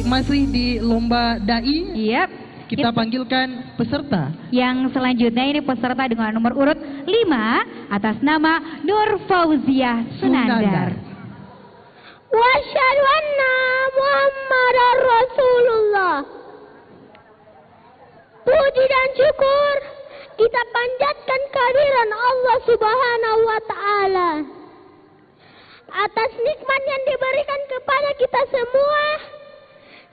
masih di lomba dai. Yap. Kita panggilkan peserta. Yang selanjutnya ini peserta dengan nomor urut 5 atas nama Nur Fauziah Sunandar. Wa asyhadu anna Muhammadar Rasulullah. Puji dan syukur kita panjatkan kehadiran Allah Subhanahu wa taala atas nikmat yang diberikan kepada kita semua,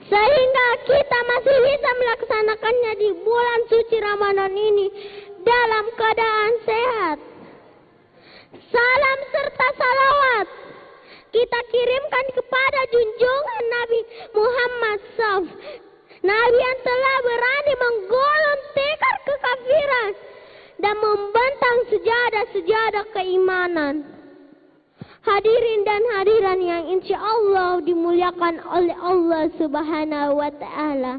sehingga kita masih bisa melaksanakannya di bulan suci Ramadan ini dalam keadaan sehat. Salam serta salawat kita kirimkan kepada junjungan Nabi Muhammad SAW, Nabi yang telah berani menggulung tikar kekafiran dan membentang sejadah-sejadah keimanan. Hadirin dan hadiran yang insya Allah dimuliakan oleh Allah Subhanahu wa ta'ala.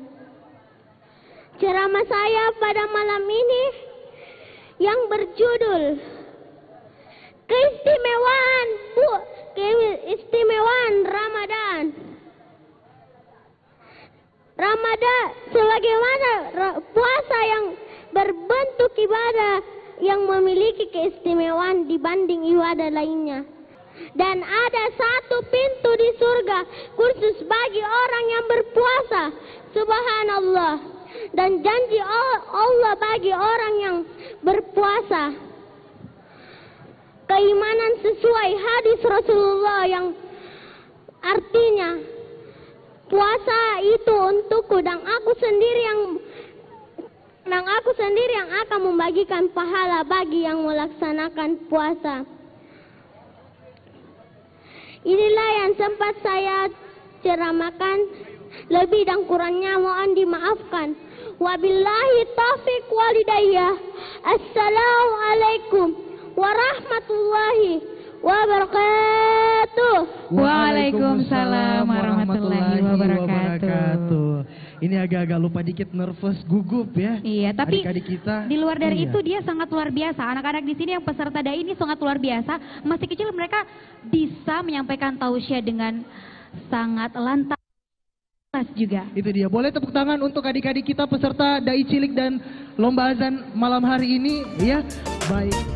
Ceramah saya pada malam ini yang berjudul Keistimewaan Ramadan. Ramadan sebagaimana puasa yang berbentuk ibadah yang memiliki keistimewaan dibanding ibadah lainnya. Dan ada satu pintu di surga khusus bagi orang yang berpuasa. Subhanallah. Dan janji Allah bagi orang yang berpuasa. Keimanan sesuai hadis Rasulullah yang artinya puasa itu untukku dan aku sendiri yang akan membagikan pahala bagi yang melaksanakan puasa. Inilah yang sempat saya ceramahkan, lebih dan kurangnya mohon dimaafkan. Wabillahi taufiq walhidayah. Assalamualaikum warahmatullahi wabarakatuh. Waalaikumsalam warahmatullahi wabarakatuh. Ini agak-agak lupa dikit, nervous, gugup ya. Iya, tapi adik-adik kita, di luar dari itu dia sangat luar biasa. Anak-anak di sini yang peserta dai ini sangat luar biasa. Masih kecil mereka bisa menyampaikan tausiah dengan sangat lantas juga. Itu dia. Boleh tepuk tangan untuk adik-adik kita peserta dai cilik dan lomba azan malam hari ini ya. Baik.